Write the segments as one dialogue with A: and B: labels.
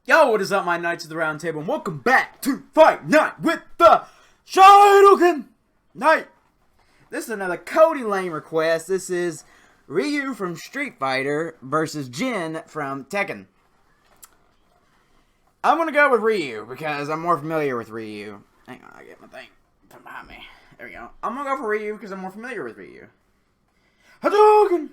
A: Yo, what is up, my Knights of the Round Table, and welcome back to Fight Night with the Shoryuken Knight. This is another Cody Lane request. This is Ryu from Street Fighter versus Jin from Tekken. I'm gonna go with Ryu because I'm more familiar with Ryu. Hang on, I get my thing from behind me. There we go. I'm gonna go for Ryu because I'm more familiar with Ryu. Hadouken!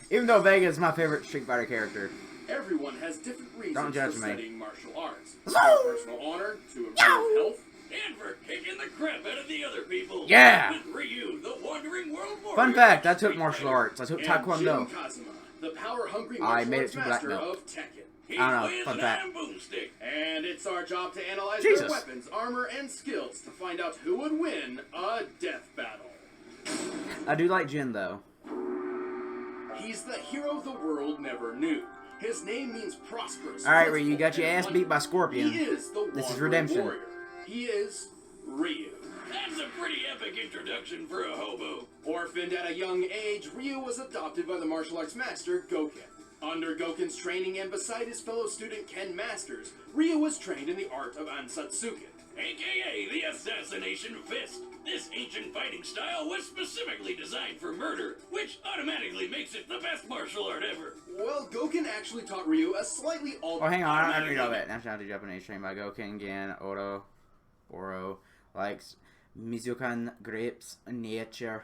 A: Even though Vega is my favorite Street Fighter character.
B: Everyone has different reasons for studying martial arts. For personal honor, to improve health, and for kicking the crap out of the other people.
A: Yeah!
B: With Ryu, the wandering world warrior.
A: Fun fact, I took martial arts. I took Taekwondo.
B: And Jin Kazuma, the power-hungry
A: I
B: martial
A: made it
B: arts
A: to black
B: master
A: belt.
B: of Tekken.
A: I don't know, fun fact.
B: Boomstick. And it's our job to analyze
A: Jesus.
B: their weapons, armor, and skills to find out who would win a death battle.
A: I do like Jin, though.
B: He's the hero the world never knew. His name means prosperous.
A: Alright, Ryu, you got your ass beat by Scorpion.
B: He is the
A: This is
B: wandering
A: redemption.
B: warrior. He is Ryu. That's a pretty epic introduction for a hobo. Orphaned at a young age, Ryu was adopted by the martial arts master Gouken. Under Gouken's training and beside his fellow student Ken Masters, Ryu was trained in the art of Ansatsuken, aka the Assassination Fist. This ancient fighting style was specifically designed for murder, which automatically makes it the best martial art ever. Well, Gouken actually taught Ryu a slightly altered...
A: Oh, hang on, I don't read all that. Nationality Japanese, trained by Gouken, Gen, Oro, likes Mizukan, Grips, Nature.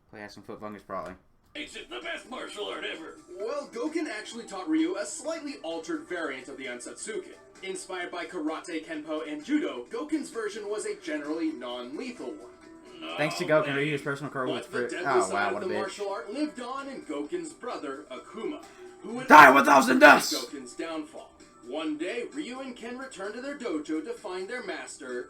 A: Play some foot fungus, probably.
B: Makes it the best martial art ever. Well, Gouken actually taught Ryu a slightly altered variant of the Ansatsuken. Inspired by karate, kenpo, and judo, Gouken's version was a generally non-lethal one.
A: Thanks to Gouken, Ryu's personal code with fruit. Oh, wow, what a
B: the
A: bitch.
B: martial art lived on in Gouken's brother, Akuma, who would
A: Die 1,000 deaths!
B: Gouken's downfall. One day, Ryu and Ken returned to their dojo to find their master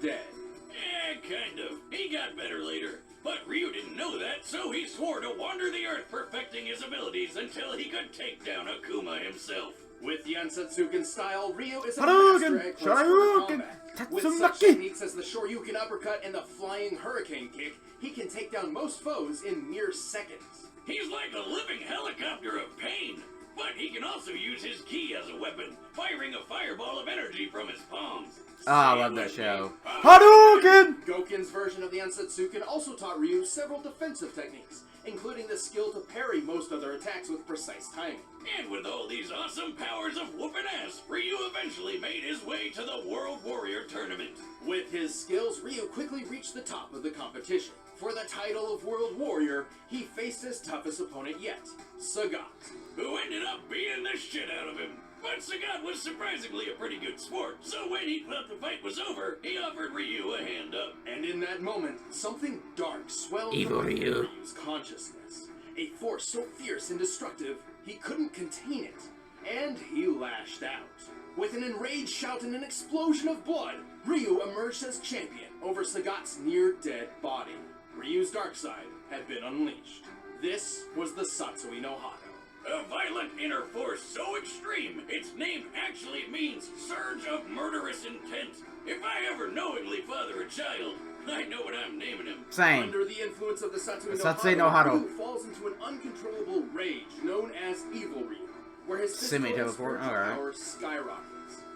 B: dead. Yeah, kind of. He got better later. But Ryu didn't know that, so he swore to wander the earth perfecting his abilities until he could take down Akuma himself. With the Ansatsuken style, Ryu is a master at close quarter combat. With such techniques as the Shoryuken uppercut and the flying hurricane kick, he can take down most foes in mere seconds. He's like a living helicopter of pain, but he can also use his ki as a weapon, firing a fireball of energy from his palms.
A: Oh, I love that show.
B: Hadouken! Gouken's version of the Ansatsuken also taught Ryu several defensive techniques, including the skill to parry most other attacks with precise timing. And with all these awesome powers of whooping ass, Ryu eventually made his way to the World Warrior Tournament. With his skills, Ryu quickly reached the top of the competition. For the title of World Warrior, he faced his toughest opponent yet, Sagat, who ended up beating the shit out of him. But Sagat was surprisingly a pretty good sport, so when he thought the fight was over, he offered Ryu a hand up. And in that moment, something dark swelled from Ryu's consciousness. A force so fierce and destructive, he couldn't contain it. And he lashed out. With an enraged shout and an explosion of blood, Ryu emerged as champion over Sagat's near-dead body. Ryu's dark side had been unleashed. This was the Satsui no Hado. A violent inner force so extreme, its name actually means surge of murderous intent. If I ever knowingly father a child, I know what I'm naming him.
A: Same.
B: Under the influence of the Satsui
A: no Hado,
B: Ryu falls into an uncontrollable rage known as Evil Ryu, where his physical and
A: Semi-teleport,
B: spiritual
A: alright.
B: power skyrockets.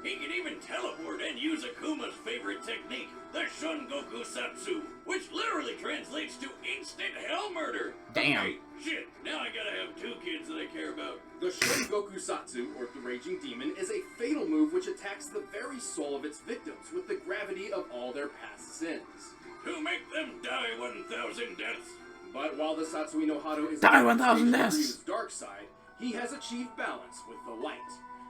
B: He can even teleport and use Akuma's favorite technique, the Shungoku Satsu, which literally translates to instant hell murder.
A: Damn.
B: Okay, shit, now I gotta have two kids that I care about. The Shungoku Satsu, or the Raging Demon, is a fatal move which attacks the very soul of its victims with the gravity of all their past sins. To make them die 1,000 deaths. But while the Satsui no Hado is
A: Die 1,000 deaths.
B: Ryu's dark side, he has achieved balance with the light.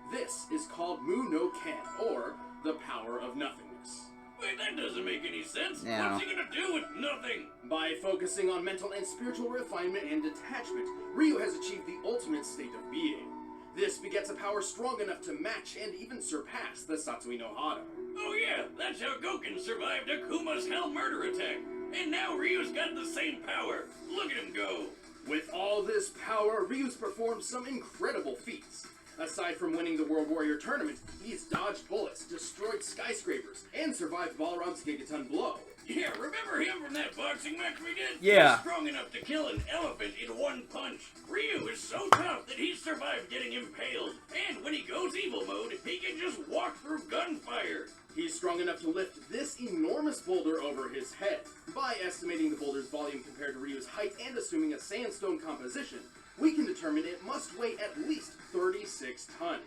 B: This is called Mu no Ken, or the power of nothingness. Wait, that doesn't make any sense.
A: No.
B: What's he gonna do with nothing? By focusing on mental and spiritual refinement and detachment, Ryu has achieved the ultimate state of being. This begets a power strong enough to match and even surpass the Satsui no Hado. Oh yeah, that's how Gouken survived Akuma's hell murder attack. And now Ryu's got the same power. Look at him go. With all this power, Ryu's performed some incredible feats. Aside from winning the World Warrior Tournament, he's dodged bullets, destroyed skyscrapers, and survived Balaram's gigaton blow. Yeah, remember him from that boxing match we did?
A: Yeah.
B: He's strong enough to kill an elephant in one punch. Ryu is so tough that he survived getting impaled. And when he goes evil mode, he can just walk through gunfire. He's strong enough to lift this enormous boulder over his head. By estimating the boulder's volume compared to Ryu's height and assuming a sandstone composition, we can determine it must weigh at least 36 tons.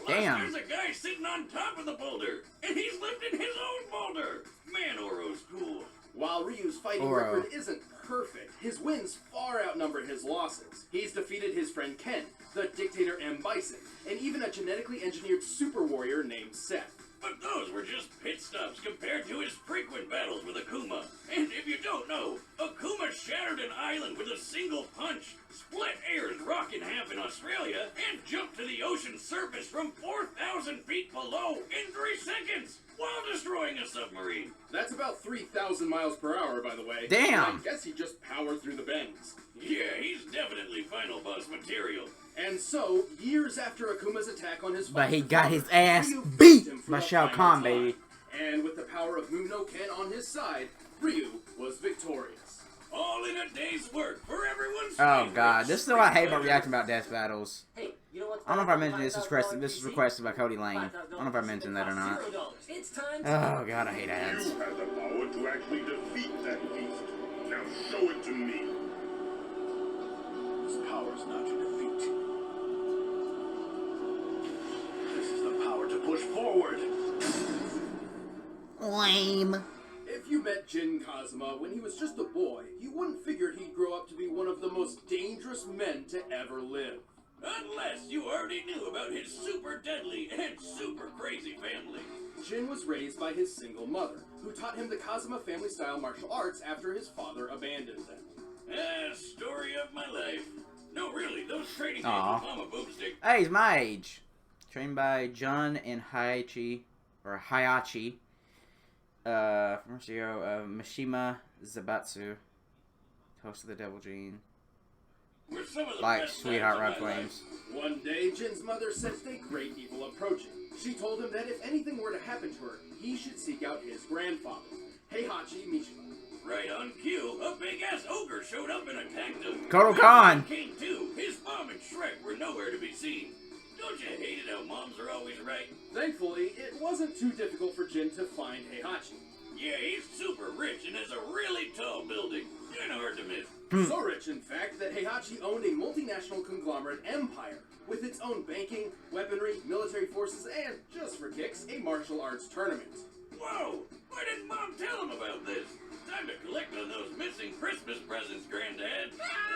B: Plus,
A: Damn.
B: there's a guy sitting on top of the boulder, and he's lifting his own boulder. Man, Oro's cool. While Ryu's fighting record isn't perfect, his wins far outnumber his losses. He's defeated his friend Ken, the dictator M. Bison, and even a genetically engineered super warrior named Seth. But those were just pit stops compared to his frequent battles with Akuma. And if you don't know, Akuma shattered an island with a single punch, split Ayers Rock in half in Australia, and jumped to the ocean surface from 4,000 feet below in 3 seconds, while destroying a submarine. That's about 3,000 miles per hour, by the way.
A: Damn.
B: I guess he just powered through the bends. Yeah, he's definitely final boss material. And so, years after Akuma's attack on his
A: But he
B: foster
A: got
B: father,
A: his ass
B: Ryu
A: beat
B: faced him for
A: by
B: the
A: Shao
B: final
A: Kahn,
B: time.
A: baby.
B: And with the power of Moon no Ken on his side, Ryu was victorious. All in a day's work for everyone's
A: Oh
B: favorite
A: god, this is what I hate about
B: Street
A: reacting about death battles.
C: Hey, you know what?
A: I don't know if I mentioned this. This is requested by Cody Lane. I don't know if I mentioned that or not.
C: It's time
A: Oh god, I hate ads.
D: You have the power to actually defeat that beast. Now show it to me.
B: This power is not to defeat. This is the power to push forward.
A: Lame.
B: If you met Jin Kazuma when he was just a boy, you wouldn't figure he'd grow up to be one of the most dangerous men to ever live. Unless you already knew about his super deadly and super crazy family. Jin was raised by his single mother, who taught him the Kazuma family-style martial arts after his father abandoned them. Story of my life. No, really, those training days
A: Aw.
B: with Mama Boomstick.
A: Hey, he's my age. Trained by Jun and Hayachi. From CEO of Mishima Zabatsu. Host of the Devil Gene.
B: We're some of the
A: Like
B: best
A: Sweetheart
B: times
A: Red
B: of my life.
A: Flames.
B: One day, Jin's mother sensed a great evil approaching. She told him that if anything were to happen to her, he should seek out his grandfather, Heihachi Mishima. Right on cue, a big-ass ogre showed up and attacked him.
A: Kotal Khan.
B: King too. His mom and Shrek were nowhere to be seen. Don't you hate it how moms are always right? Thankfully, it wasn't too difficult for Jin to find Heihachi. Yeah, he's super rich and has a really tall building. Kinda hard to miss. So rich, in fact, that Heihachi owned a multinational conglomerate empire with its own banking, weaponry, military forces, and, just for kicks, a martial arts tournament. Whoa! Why didn't Mom tell him about this? Time to collect on those missing Christmas presents, Granddad.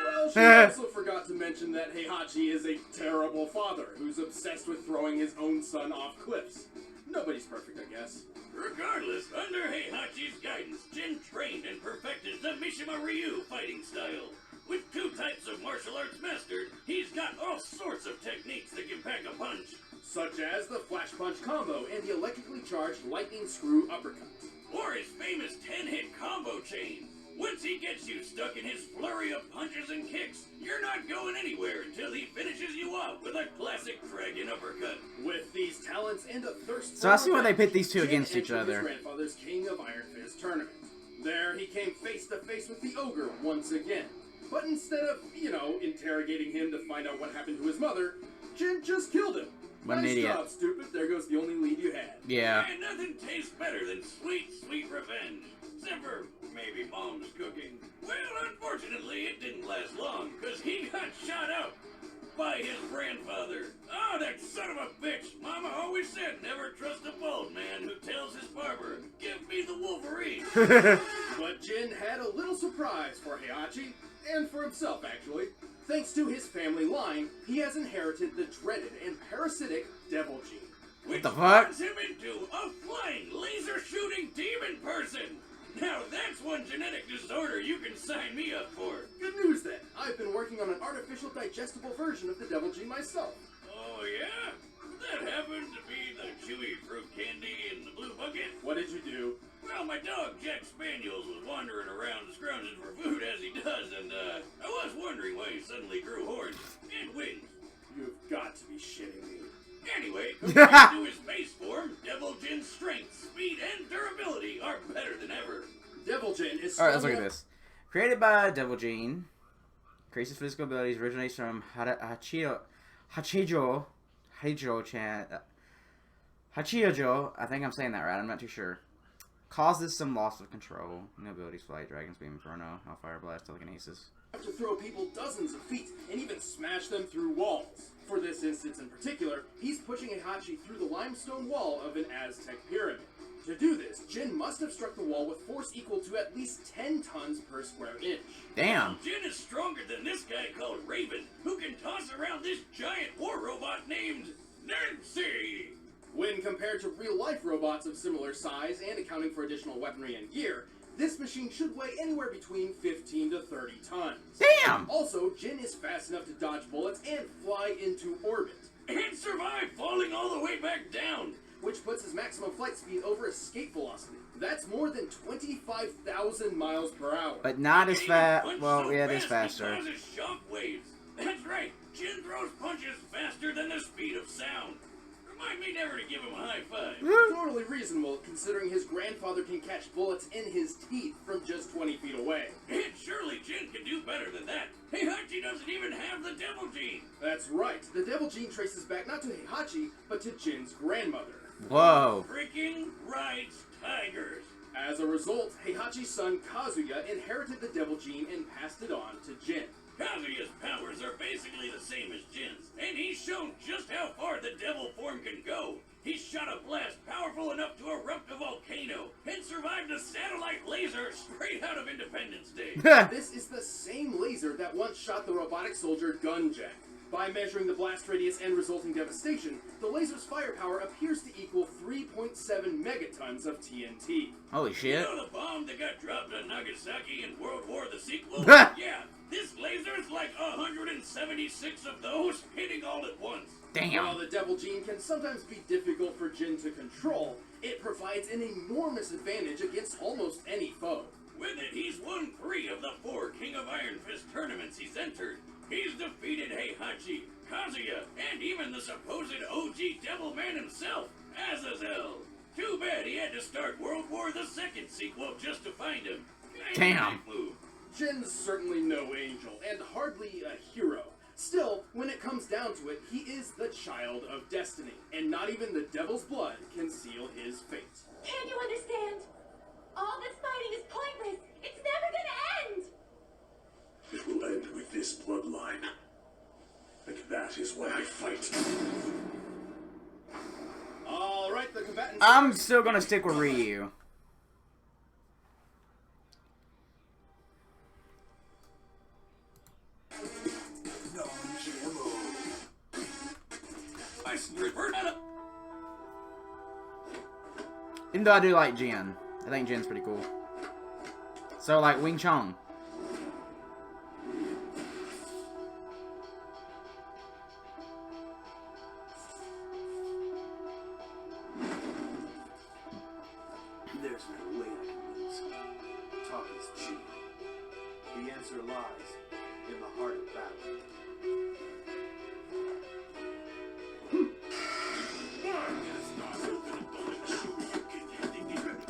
B: Well, she also forgot to mention that Heihachi is a terrible father who's obsessed with throwing his own son off cliffs. Nobody's perfect, I guess. Regardless, under Heihachi's guidance, Jin trained and perfected the Mishima Ryu fighting style. With 2 types of martial arts mastered, he's got all sorts of techniques that can pack a punch. Such as the flash punch combo and the electrically charged lightning screw uppercut. Or his famous 10-hit combo chain. Once he gets you stuck in his flurry of punches and kicks, you're not going anywhere until he finishes you off with a classic dragon uppercut. With these talents and a thirst
A: So I see why they pit these two against each
B: entered
A: other.
B: His grandfather's King of Iron Fist tournament. There he came face to face with the ogre once again. But instead of, interrogating him to find out what happened to his mother, Jin just killed him.
A: What an
B: Nice
A: idiot.
B: job, stupid. There goes the only lead you had.
A: Yeah.
B: And nothing tastes better than sweet, sweet revenge. Except for maybe Mom's cooking. Well, unfortunately, it didn't last long, because he got shot up by his grandfather. Oh, that son of a bitch. Mama always said never trust a bald man who tells his barber, give me the Wolverine. But Jin had a little surprise for Heihachi, and for himself, actually. Thanks to his family line, he has inherited the dreaded and parasitic Devil Gene. Which
A: the fuck?
B: turns him into a flying, laser-shooting demon person. Now that's one genetic disorder you can sign me up for. Good news then. I've been working on an artificial digestible version of the Devil Gene myself. Oh yeah? That happened to be the chewy fruit candy in the blue bucket? What did you do? Well, my dog, Jack Spaniels, was wandering around scrounging for food as he does, and I was wondering why he suddenly grew horns and wings. You've got to be shitting me. Anyway, compared to his base form, Devil Jin's strength, speed, and durability are better than ever. Devil Jin is
A: Alright, let's look at this. Created by Devil Jin. Increases physical abilities. Originates from Hachijo Chan. Hachijo. I think I'm saying that right. I'm not too sure. Causes some loss of control. New abilities: Flight, Dragon's Beam, Inferno, Hellfire Blast, Telekinesis.
B: To throw people dozens of feet and even smash them through walls. For this instance in particular, he's pushing Heihachi through the limestone wall of an Aztec pyramid. To do this, Jin must have struck the wall with force equal to at least 10 tons per square inch.
A: Damn.
C: Jin is stronger than this guy called Raven, who can toss around this giant war robot named Nancy.
B: When compared to real-life robots of similar size and accounting for additional weaponry and gear, this machine should weigh anywhere between 15 to 30 tons.
A: Damn!
B: Also, Jin is fast enough to dodge bullets and fly into orbit,
C: And survive falling all the way back down.
B: which puts his maximum flight speed over escape velocity. That's more than 25,000 miles per hour.
A: But not as fast.
C: Punch
A: Well,
C: so
A: yeah, it is
C: fast he
A: faster.
C: causes shock waves. That's right. Jin throws punches faster than the speed of sound. Remind me never to give him a high five.
B: Totally reasonable, considering his grandfather can catch bullets in his teeth from just 20 feet away.
C: And surely Jin can do better than that. Heihachi doesn't even have the Devil Gene.
B: That's right. The Devil Gene traces back not to Heihachi, but to Jin's grandmother.
A: Whoa.
C: Freaking rides tigers.
B: As a result, Heihachi's son Kazuya inherited the Devil Gene and passed it on to Jin.
C: Kazuya's powers are basically the same as Jin's, and he's shown just how far the devil form can go. He shot a blast powerful enough to erupt a volcano, and survived a satellite laser straight out of Independence Day.
B: This is the same laser that once shot the robotic soldier Gunjack. By measuring the blast radius and resulting devastation, the laser's firepower appears to equal 3.7 megatons of TNT.
A: Holy
C: You
A: shit.
C: know the bomb that got dropped on Nagasaki in World War the sequel? Yeah, this laser's like 176 of those hitting all at once.
B: While
A: Damn.
B: the Devil Gene can sometimes be difficult for Jin to control, it provides an enormous advantage against almost any foe.
C: With it, he's won 3 of the 4 King of Iron Fist tournaments he's entered. He's defeated Heihachi, Kazuya, and even the supposed OG Devil Man himself, Azazel. Too bad he had to start World War II sequel just to find him.
A: Damn.
C: Move.
B: Jin's certainly no angel, and hardly a hero. Still, when it comes down to it, he is the child of destiny, and not even the devil's blood can seal his fate.
E: Can't you understand? All this fighting is pointless. It's never gonna end.
D: It will end with this bloodline. And that is why I fight.
B: Alright, the combatants...
A: I'm still gonna stick with Ryu. Even though I do like Jin. I think Jin's pretty cool. So, like, Wing Chun.
F: There's no way I can lose. Talk is cheap. The answer lies in the heart of battle.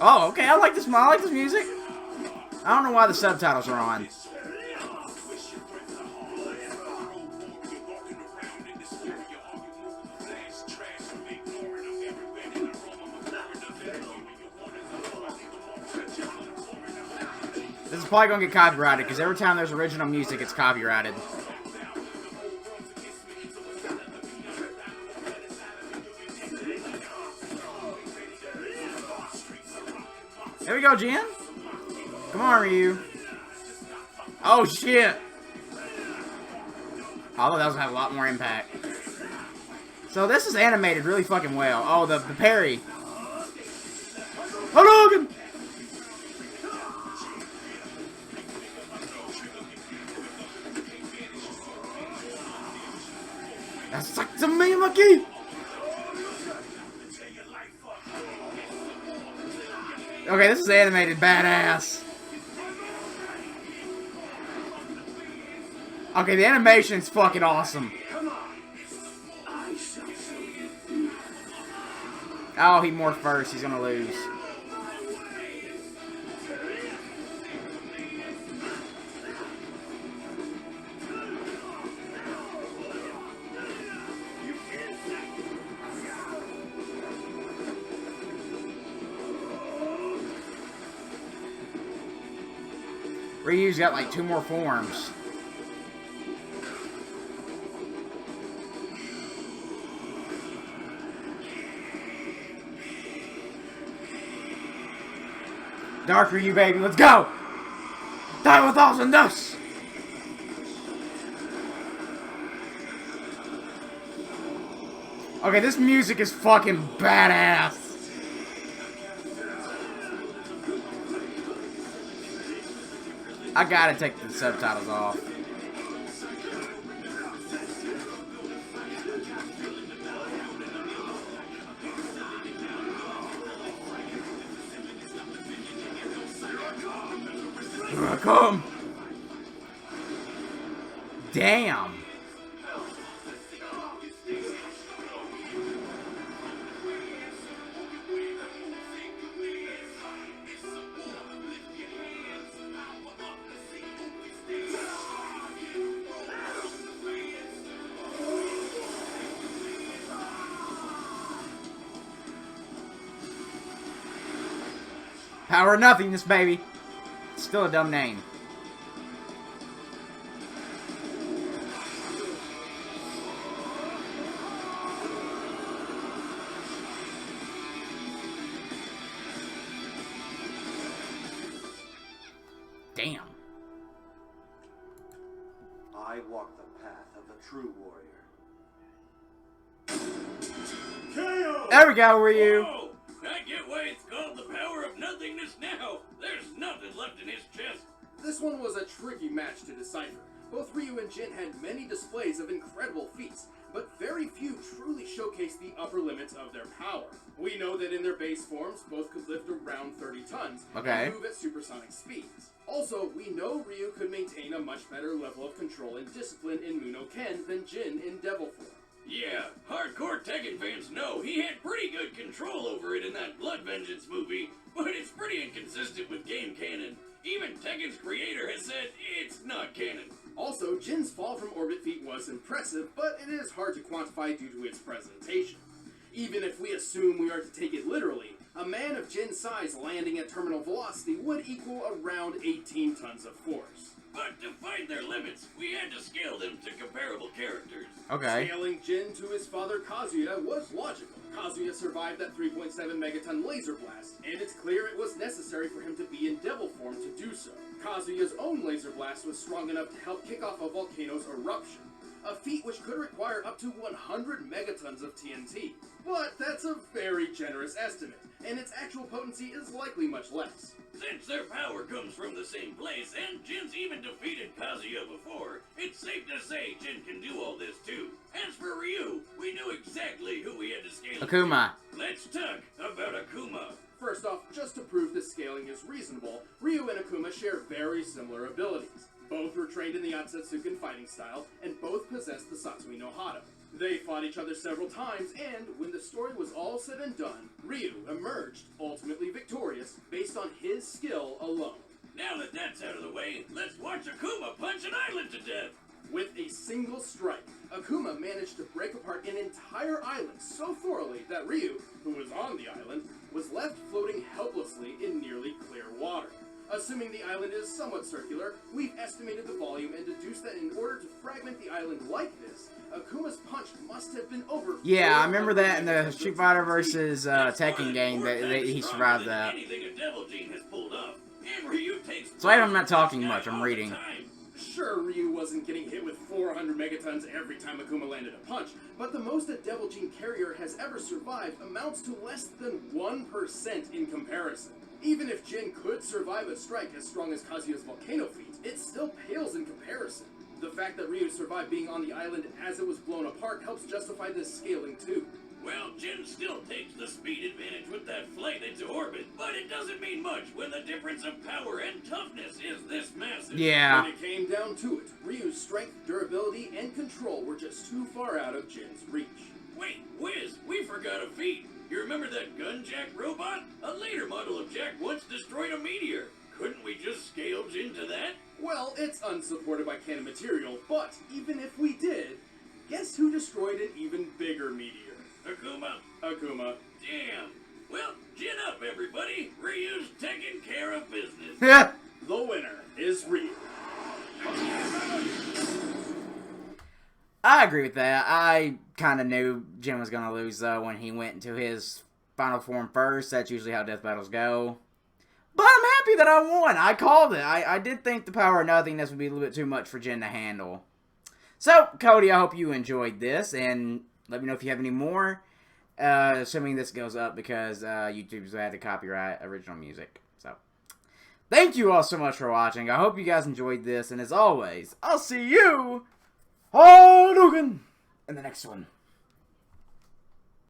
A: Oh, okay, I like this music. I don't know why the subtitles are on. This is probably gonna get copyrighted, because every time there's original music, it's copyrighted. There we go, Jin. Come on, Ryu. Oh, shit. I thought that was gonna have a lot more impact. So this is animated really fucking well. Oh, the parry. Hadouken! That's like to me, Maki. Okay, this is animated badass. Okay, the animation's fucking awesome. Oh, he morphed first. He's gonna lose. Ryu's got like 2 more forms. Dark Ryu, baby, let's go! Die with thousand dust! Okay, this music is fucking badass. I gotta take the subtitles off. Here I come. Damn. Power of Nothingness, baby. Still a dumb name. Damn.
F: I walk the path of the true warrior.
A: There we go, Ryu.
C: Whoa! I get why it's called the power of nothingness now. There's nothing left in his chest.
B: This one was a tricky match to decipher. Both Ryu and Jin had many displays of incredible feats, but very few truly showcased the upper limits of their power. We know that in their base forms, both could lift around 30 tons
A: Okay.
B: and move at supersonic speeds. Also, we know Ryu could maintain a much better level of control and discipline in Muno Ken than Jin in Devil form.
C: Yeah, hardcore Tekken fans know he had pretty good control over it in that Blood Vengeance movie, but it's pretty inconsistent with game canon. Even Tekken's creator has said it's not canon.
B: Also, Jin's fall from orbit feat was impressive, but it is hard to quantify due to its presentation. Even if we assume we are to take it literally, a man of Jin's size landing at terminal velocity would equal around 18 tons of force.
C: But to find their limits, we had to scale them to comparable characters.
A: Okay.
B: Scaling Jin to his father Kazuya was logical. Kazuya survived that 3.7 megaton laser blast, and it's clear it was necessary for him to be in devil form to do so. Kazuya's own laser blast was strong enough to help kick off a volcano's eruption, a feat which could require up to 100 megatons of TNT. But that's a very generous estimate, and its actual potency is likely much less.
C: Since their power comes from the same place, and Jin's even defeated Kazuya before, it's safe to say Jin can do all this too. As for Ryu, we knew exactly who we had to scale him to.
A: Akuma.
C: Let's talk about Akuma.
B: First off, just to prove this scaling is reasonable, Ryu and Akuma share very similar abilities. Both were trained in the Otsutsuken fighting style, and both possessed the Satsui no Hado. They fought each other several times, and when the story was all said and done, Ryu emerged ultimately victorious based on his skill alone.
C: Now that that's out of the way, let's watch Akuma punch an island to death.
B: With a single strike, Akuma managed to break apart an entire island so thoroughly that Ryu, who was on the island, was left floating helplessly in nearly clear water. Assuming the island is somewhat circular, we've estimated the volume and deduced that in order to fragment the island like this, Akuma's punch must have been over.
A: Yeah, I remember that in the
B: 400
A: Street Fighter versus Tekken game that he survived that.
C: Anything a Devil Gene has pulled off. And Ryu takes
A: So I'm not talking much, I'm reading.
B: Sure, Ryu wasn't getting hit with 400 megatons every time Akuma landed a punch, but the most a Devil Gene carrier has ever survived amounts to less than 1% in comparison. Even if Jin could survive a strike as strong as Kazuya's volcano feat, it still pales in comparison. The fact that Ryu survived being on the island as it was blown apart helps justify this scaling too.
C: Well, Jin still takes the speed advantage with that flight into orbit, but it doesn't mean much when the difference of power and toughness is this massive.
A: Yeah.
B: When it came down to it, Ryu's strength, durability, and control were just too far out of Jin's reach.
C: Wait, Wiz, we forgot a feat. You remember that Gunjack robot? A later model of Jack once destroyed a meteor. Couldn't we just scale Jin to that?
B: Well, it's unsupported by canon material, but even if we did, guess who destroyed an even bigger meteor?
C: Akuma?
B: Akuma.
C: Damn. Well, Jin up, everybody. Ryu's taking care of business.
A: Yeah.
B: The winner is Ryu.
A: I agree with that. I kind of knew Jin was going to lose, though, when he went into his final form first. That's usually how death battles go. But I'm happy that I won. I called it. I did think the power of nothingness would be a little bit too much for Jin to handle. So, Cody, I hope you enjoyed this, and let me know if you have any more. Assuming this goes up because YouTube's had to copyright original music. So, thank you all so much for watching. I hope you guys enjoyed this, and as always, I'll see you, Hadouken, in the next one.